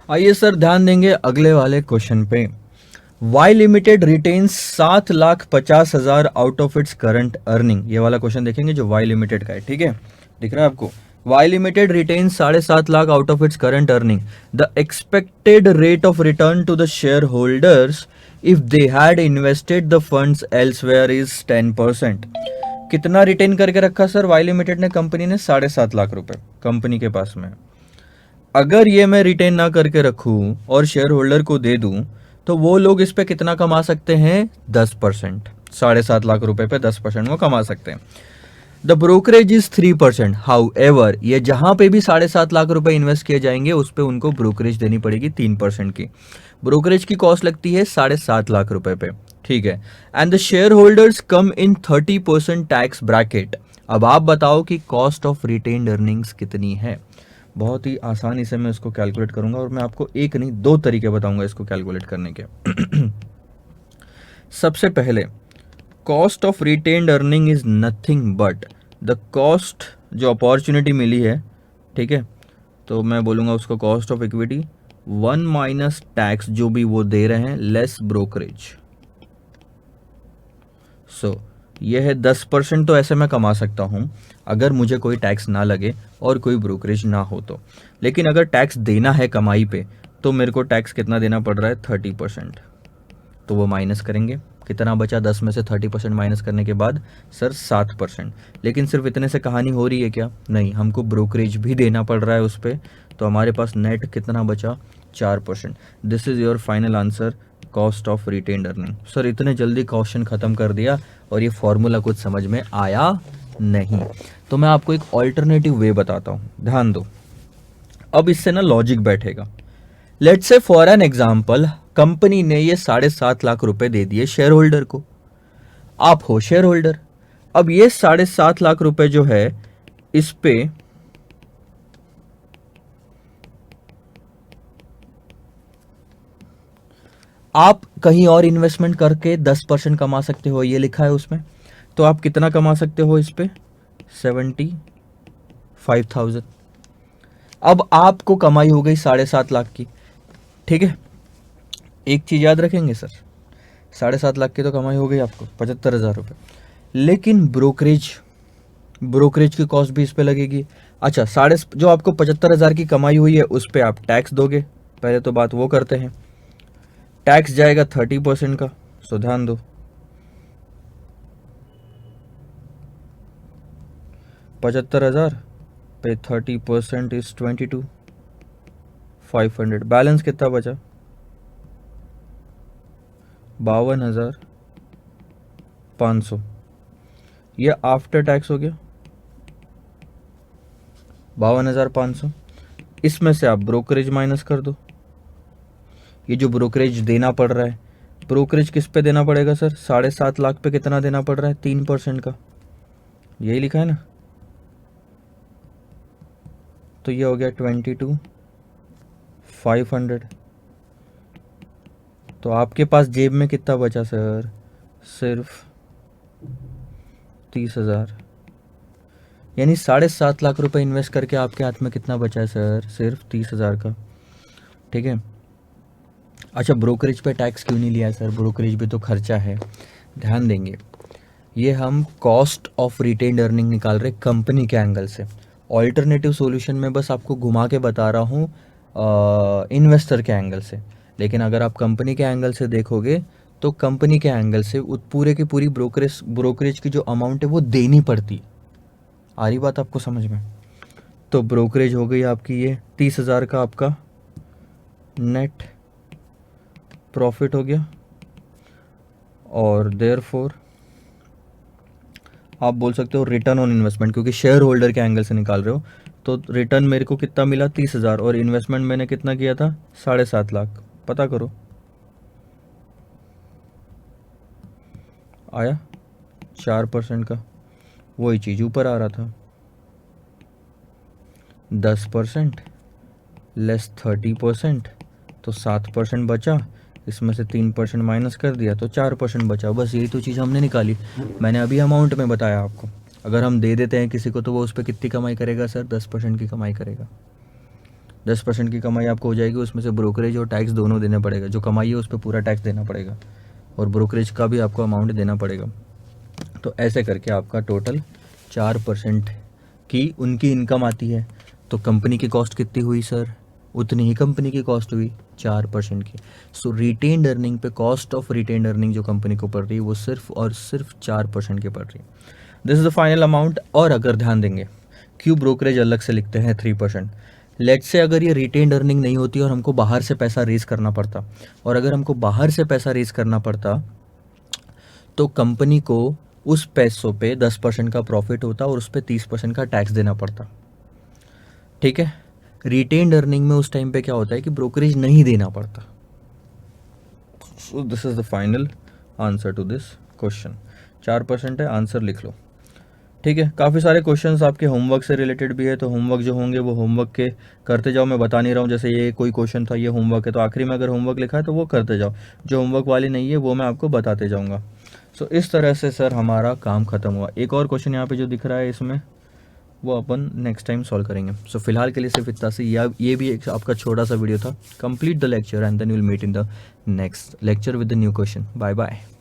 आइए सर ध्यान देंगे अगले वाले क्वेश्चन पे। Y limited retains 7,50,000 out of its current earning. ये वाला क्वेश्चन देखेंगे जो वाई लिमिटेड का है, ठीक है, दिख रहा है आपको। Y limited retains 7.5 lakh out of its current earning. The expected rate of return to the share holders if they had invested the funds elsewhere is 10%। कितना रिटेन करके रखा सर वाई लिमिटेड ने, कंपनी ने 7.5 लाख रुपए कंपनी के पास में। अगर ये मैं रिटेन ना करके रखूं और शेयर होल्डर को दे दूं तो वो लोग इस पे कितना कमा सकते हैं? 10%। 7.5 लाख रुपए पे 10% वो कमा सकते हैं। The brokerage is 3%। How ever ये जहां पे भी 7.5 लाख रुपए इन्वेस्ट किए जाएंगे उस पे उनको ब्रोकरेज देनी पड़ेगी 3% की। ब्रोकरेज की कॉस्ट लगती है 7.5 लाख रुपए पे, ठीक है। And the share holders come in 30% tax bracket. अब आप बताओ कि कॉस्ट ऑफ रिटेन्ड अर्निंग्स कितनी है। बहुत ही आसानी से मैं इसको कैलकुलेट करूंगा और मैं आपको एक नहीं दो तरीके बताऊंगा इसको कैलकुलेट करने के। सबसे पहले cost of retained earning is nothing but the cost जो अपॉर्चुनिटी मिली है, ठीक है, तो मैं बोलूंगा उसको cost of equity 1 minus tax जो भी वो दे रहे हैं लेस ब्रोकरेज। सो ये है 10%। तो ऐसे मैं कमा सकता हूं अगर मुझे कोई टैक्स ना लगे और कोई ब्रोकरेज ना हो तो। लेकिन अगर टैक्स देना है कमाई पे तो मेरे को टैक्स कितना देना पड़ रहा है? 30%। तो वो माइनस करेंगे, कितना बचा? 10 में से 30% माइनस करने के बाद सर 7%। लेकिन सिर्फ इतने से कहानी हो रही है क्या? नहीं, हमको ब्रोकरेज भी देना पड़ रहा है उस पर। तो हमारे पास नेट कितना बचा? 4%। This is your final answer, cost of retained earning. Sir इतने जल्दी क्वेश्चन खत्म कर दिया और ये फॉर्मूला कुछ समझ में आया नहीं। तो मैं आपको एक ऑल्टरनेटिव वे बताता हूँ, ध्यान दो। अब इससे ना लॉजिक बैठेगा। Let's say for an example company ने ये 7.5 लाख रुपए दे दिए शेयर होल्डर को। आप हो शेयर होल्डर। अब ये 7.5 लाख रुपए जो है इस पे आप कहीं और इन्वेस्टमेंट करके 10% कमा सकते हो, ये लिखा है उसमें। तो आप कितना कमा सकते हो इस पे? 75,000। अब आपको कमाई हो गई 7.5 लाख की, ठीक है। एक चीज याद रखेंगे सर, 7.5 लाख की तो कमाई हो गई आपको, 75,000 रुपये। लेकिन ब्रोकरेज की कॉस्ट भी इस पे लगेगी। अच्छा, जो आपको 75,000 की कमाई हुई है उस पे आप टैक्स दोगे। पहले तो बात वो करते हैं, टैक्स जाएगा 30% का। सो ध्यान दो, 75,000 पे 30% इज 22,500। बैलेंस कितना बचा? 52,500। ये आफ्टर टैक्स हो गया 52,500। इसमें से आप ब्रोकरेज माइनस कर दो। ये जो ब्रोकरेज देना पड़ रहा है, ब्रोकरेज किस पे देना पड़ेगा सर? 7.5 लाख पे कितना देना पड़ रहा है? 3% का, यही लिखा है ना। तो ये हो गया 22,500। तो आपके पास जेब में कितना बचा सर? सिर्फ 30,000। यानी 7.5 लाख रुपए इन्वेस्ट करके आपके हाथ में कितना बचा है सर? सिर्फ 30,000 का, ठीक है। अच्छा, ब्रोकरेज पे टैक्स क्यों नहीं लिया सर? ब्रोकरेज भी तो खर्चा है। ध्यान देंगे, ये हम कॉस्ट ऑफ रिटेन्ड अर्निंग निकाल रहे कंपनी के एंगल से। ऑल्टरनेटिव सॉल्यूशन में बस आपको घुमा के बता रहा हूँ इन्वेस्टर के एंगल से। लेकिन अगर आप कंपनी के एंगल से देखोगे तो कंपनी के एंगल से पूरे की पूरी ब्रोकरेज की जो अमाउंट है वो देनी पड़ती। आ रही बात आपको समझ में? तो ब्रोकरेज हो गई आपकी ये 30,000 का आपका नेट प्रॉफिट हो गया। और देयरफॉर आप बोल सकते हो रिटर्न ऑन इन्वेस्टमेंट, क्योंकि शेयर होल्डर के एंगल से निकाल रहे हो। तो रिटर्न मेरे को कितना मिला? 30,000। और इन्वेस्टमेंट मैंने कितना किया था? 7.5 लाख। पता करो, आया 4% का। वही चीज़ ऊपर आ रहा था, 10% लेस 30%, तो 7% बचा। इसमें से 3% माइनस कर दिया तो 4% बचा। बस यही तो चीज़ हमने निकाली। मैंने अभी अमाउंट में बताया आपको। अगर हम दे देते हैं किसी को तो वो उस पर कितनी कमाई करेगा सर? 10% की कमाई करेगा। 10% की कमाई आपको हो जाएगी, उसमें से ब्रोकरेज और टैक्स दोनों देना पड़ेगा, जो कमाई है उस पर पूरा टैक्स देना पड़ेगा और ब्रोकरेज का भी आपको अमाउंट देना पड़ेगा। तो ऐसे करके आपका टोटल 4% की उनकी इनकम आती है। तो कंपनी की कॉस्ट कितनी हुई सर? उतनी ही कंपनी की कॉस्ट हुई, 4% की। सो रिटेन्ड अर्निंग पे कॉस्ट ऑफ रिटेन्ड अर्निंग जो कंपनी को पड़ रही है वो सिर्फ और सिर्फ 4% की पड़ रही है। This is the final amount. और अगर ध्यान देंगे क्यों ब्रोकरेज अलग से लिखते हैं 3%। लेट्स से अगर ये रिटेन्ड अर्निंग नहीं होती और हमको बाहर से पैसा रेज करना पड़ता, और अगर हमको बाहर से पैसा रेज करना पड़ता तो कंपनी को उस पैसों पे 10% का प्रॉफिट होता और उस पर 30% का टैक्स देना पड़ता। ठीक है, रिटेन्ड अर्निंग में उस टाइम पे क्या होता है कि ब्रोकरेज नहीं देना पड़ता। So this is the final answer to this question. 4% है, आंसर लिख लो। ठीक है, काफ़ी सारे क्वेश्चंस आपके होमवर्क से रिलेटेड भी है, तो होमवर्क जो होंगे वो होमवर्क के करते जाओ। मैं बता नहीं रहा हूँ, जैसे ये कोई क्वेश्चन था ये होमवर्क है, तो आखिरी में अगर होमवर्क लिखा है तो वो करते जाओ, जो होमवर्क वाली नहीं है वो मैं आपको बताते जाऊँगा। सो इस तरह से सर हमारा काम ख़त्म हुआ। एक और क्वेश्चन यहाँ पे जो दिख रहा है इसमें वो अपन नेक्स्ट टाइम सॉल्व करेंगे। सो फिलहाल के लिए सिर्फ इतना से, ये भी एक आपका छोटा सा वीडियो था। Complete the lecture and then will meet in the next lecture with the new question. Bye bye.